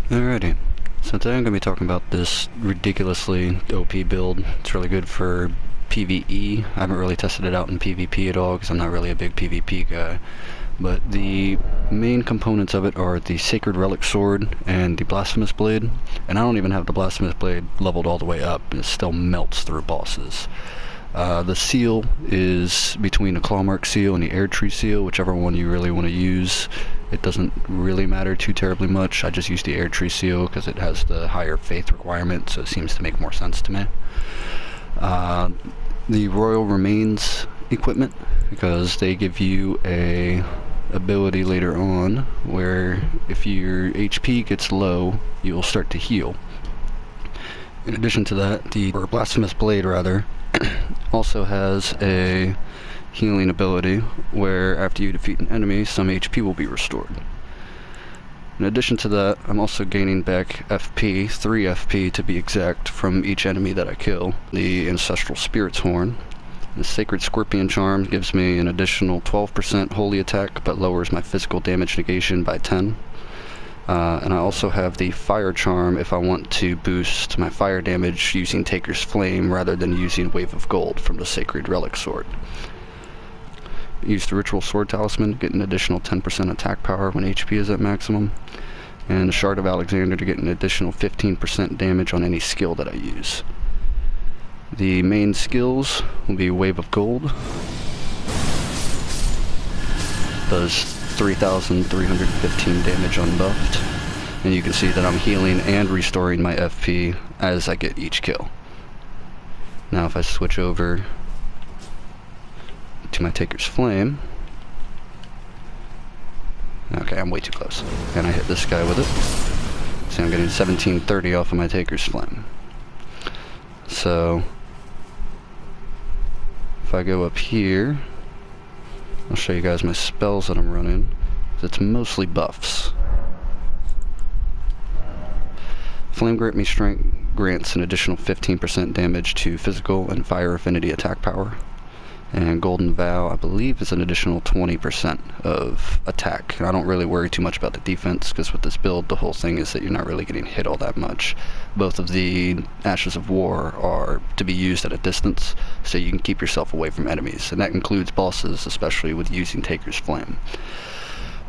Alrighty, so today I'm going to be talking about this ridiculously OP build. It's really good for PvE. I haven't really tested it out in PvP at all because I'm not really a big PvP guy. But the main components of it are the Sacred Relic Sword and the Blasphemous Blade. And I don't even have the Blasphemous Blade leveled all the way up, and it still melts through bosses. The seal is between the Clawmark seal and the Air Tree seal, whichever one you really want to use. It doesn't really matter too terribly much. I just use the Air Tree seal because it has the higher faith requirement, so it seems to make more sense to me. The Royal Remains equipment, because they give you a ability later on where if your HP gets low, you'll start to heal. In addition to that, the Blasphemous Blade also has a healing ability where after you defeat an enemy, some HP will be restored. In addition to that, I'm also gaining back FP, 3 FP to be exact, from each enemy that I kill. The Ancestral Spirit's Horn. The Sacred Scorpion Charm gives me an additional 12% holy attack, but lowers my physical damage negation by 10. And I also have the Fire Charm if I want to boost my fire damage using Taker's Flame rather than using Wave of Gold from the Sacred Relic Sword. Use the Ritual Sword Talisman to get an additional 10% attack power when HP is at maximum. And the Shard of Alexander to get an additional 15% damage on any skill that I use. The main skills will be Wave of Gold. Does 3,315 damage unbuffed, and you can see that I'm healing and restoring my FP as I get each kill. Now if I switch over to my Taker's Flame, okay, I'm way too close, and I hit this guy with it. See, I'm getting 1730 off of my Taker's Flame. So if I go up here, I'll show you guys my spells that I'm running. It's mostly buffs. Flame Grant Me Strength grants an additional 15% damage to physical and fire affinity attack power. And Golden Vow, I believe, is an additional 20% of attack. And I don't really worry too much about the defense, because with this build, the whole thing is that you're not really getting hit all that much. Both of the Ashes of War are to be used at a distance, so you can keep yourself away from enemies. And that includes bosses, especially with using Taker's Flame.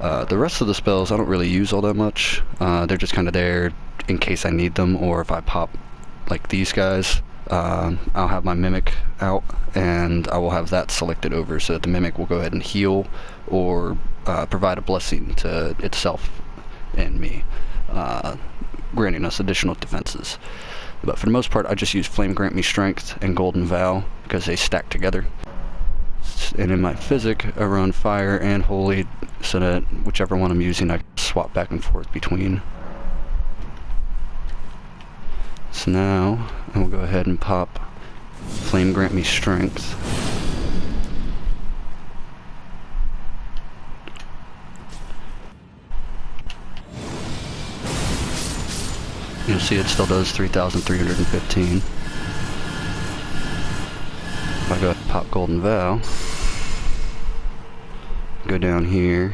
The rest of the spells I don't really use all that much. They're just kind of there in case I need them, or if I pop like these guys. I'll have my Mimic out, and I will have that selected over so that the Mimic will go ahead and heal or provide a blessing to itself and me, granting us additional defenses. But for the most part, I just use Flame Grant Me Strength and Golden Vow because they stack together. And in my Physic, I run Fire and Holy so that whichever one I'm using, I can swap back and forth between. So now, I will go ahead and pop Flame Grant Me Strength. You'll see it still does 3,315. If I go ahead and pop Golden Vow, go down here,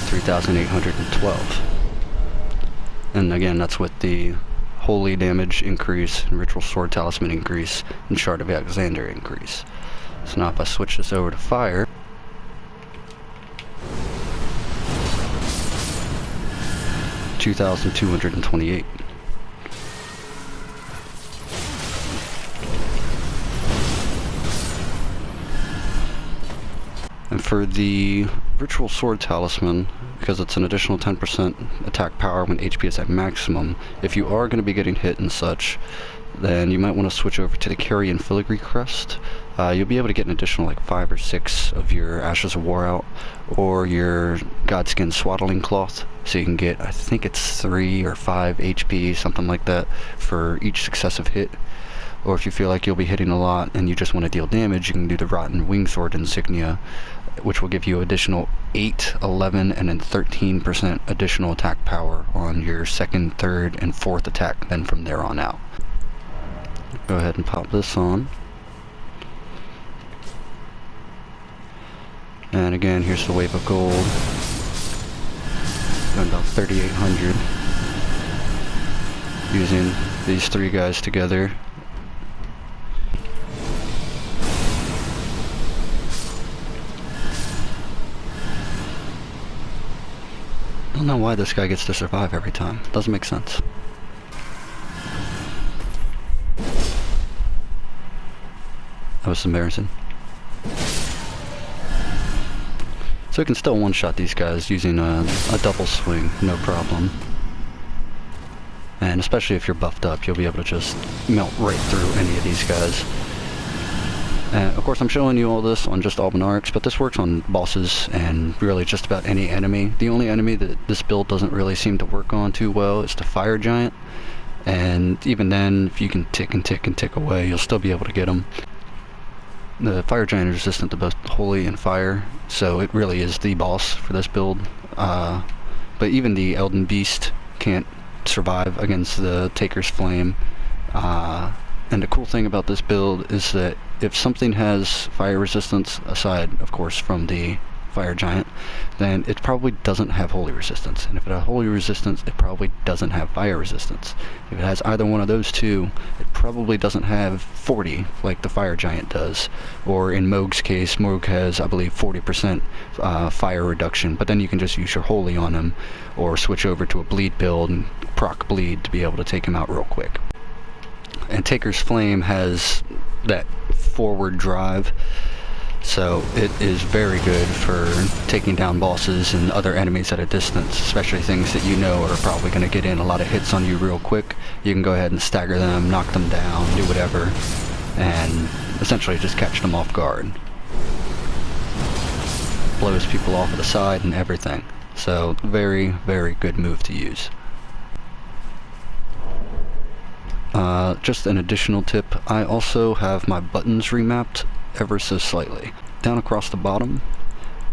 3,812. And again, that's with the Holy damage increase, and Ritual Sword Talisman increase, and Shard of Alexander increase. So now if I switch this over to Fire, $2,228. And for the Ritual Sword Talisman, because it's an additional 10% attack power when HP is at maximum, if you are going to be getting hit and such, then you might want to switch over to the Carrion Filigree Crest. You'll be able to get an additional like 5 or 6 of your Ashes of War out, or your Godskin Swaddling Cloth, so you can get, I think it's 3 or 5 HP, something like that, for each successive hit. Or if you feel like you'll be hitting a lot and you just want to deal damage, you can do the Rotten Wingsword Insignia, which will give you additional 8, 11, and then 13% additional attack power on your 2nd, 3rd, and 4th attack, then from there on out. Go ahead and pop this on. And again, here's the wave of gold. Going about 3,800. Using these three guys together. I don't know why this guy gets to survive every time. Doesn't make sense. That was embarrassing. So you can still one-shot these guys using a double swing, no problem. And especially if you're buffed up, you'll be able to just melt right through any of these guys. And of course I'm showing you all this on just Albinarix, but this works on bosses and really just about any enemy. The only enemy that this build doesn't really seem to work on too well is the fire giant. And even then, if you can tick and tick and tick away, you'll still be able to get them. The fire giant is resistant to both holy and fire, so it really is the boss for this build. But even the Elden Beast can't survive against the Taker's Flame. And the cool thing about this build is that if something has fire resistance, aside of course from the fire giant, then it probably doesn't have holy resistance. And if it has holy resistance, it probably doesn't have fire resistance. If it has either one of those two, it probably doesn't have 40 like the fire giant does. Or in Mohg's case, Mohg has, I believe, 40% fire reduction, but then you can just use your holy on him, or switch over to a bleed build and proc bleed to be able to take him out real quick. And Taker's Flame has that forward drive, so it is very good for taking down bosses and other enemies at a distance, especially things that you know are probably going to get in a lot of hits on you real quick. You can go ahead and stagger them, knock them down, do whatever, and essentially just catch them off guard. Blows people off of the side and everything. So very, very good move to use. Just an additional tip, I also have my buttons remapped ever so slightly. Down across the bottom,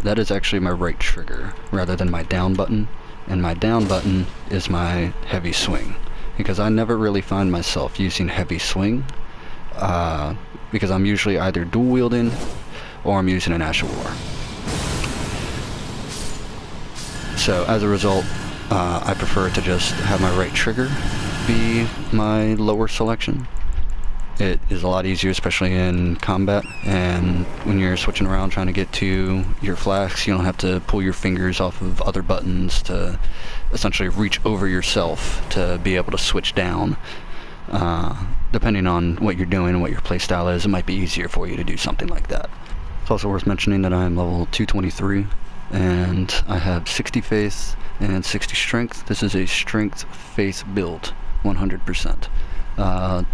that is actually my right trigger rather than my down button, and my down button is my heavy swing, because I never really find myself using heavy swing, because I'm usually either dual wielding or I'm using an Ash of War. So as a result, I prefer to just have my right trigger be my lower selection. It is a lot easier, especially in combat, and when you're switching around trying to get to your flasks, you don't have to pull your fingers off of other buttons to essentially reach over yourself to be able to switch down. Depending on what you're doing and what your playstyle is, it might be easier for you to do something like that. It's also worth mentioning that I am level 223, and I have 60 faith and 60 strength. This is a strength faith build, 100%.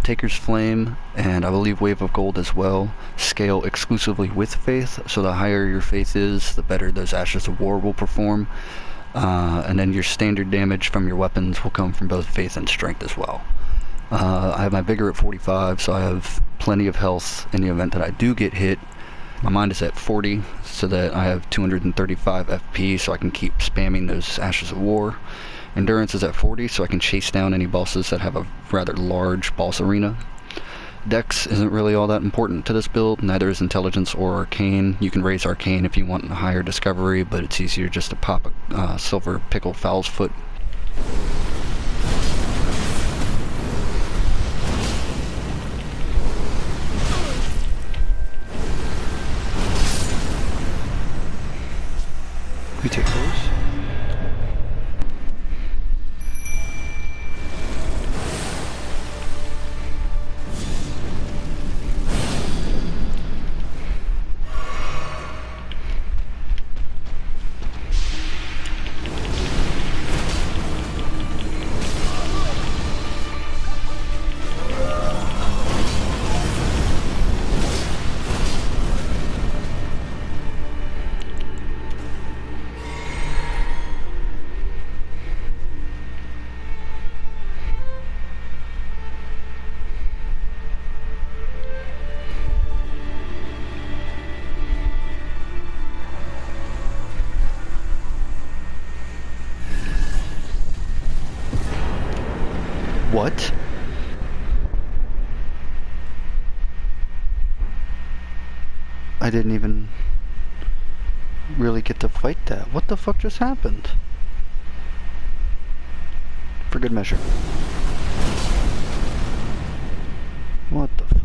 Taker's Flame and I believe Wave of Gold as well scale exclusively with faith, so the higher your faith is, the better those Ashes of War will perform. And then your standard damage from your weapons will come from both faith and strength as well. I have my vigor at 45, so I have plenty of health in the event that I do get hit. My mind is at 40, so that I have 235 FP, so I can keep spamming those Ashes of War. Endurance is at 40, so I can chase down any bosses that have a rather large boss arena. Dex isn't really all that important to this build, neither is Intelligence or Arcane. You can raise Arcane if you want a higher Discovery, but it's easier just to pop a Silver Pickle Fowl's Foot. We take those. What? I didn't even... really get to fight that. What the fuck just happened? For good measure. What the fuck?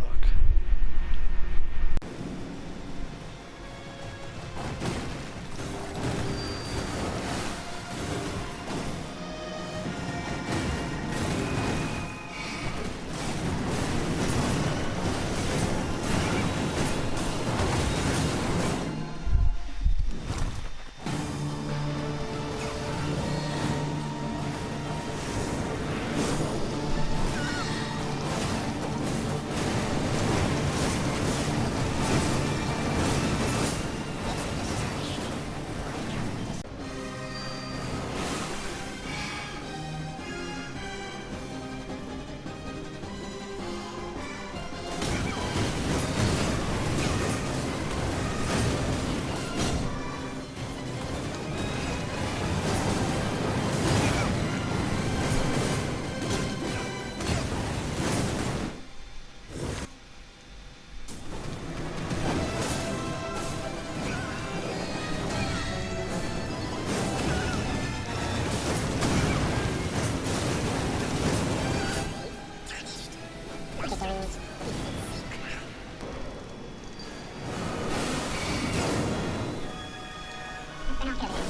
Binoculars.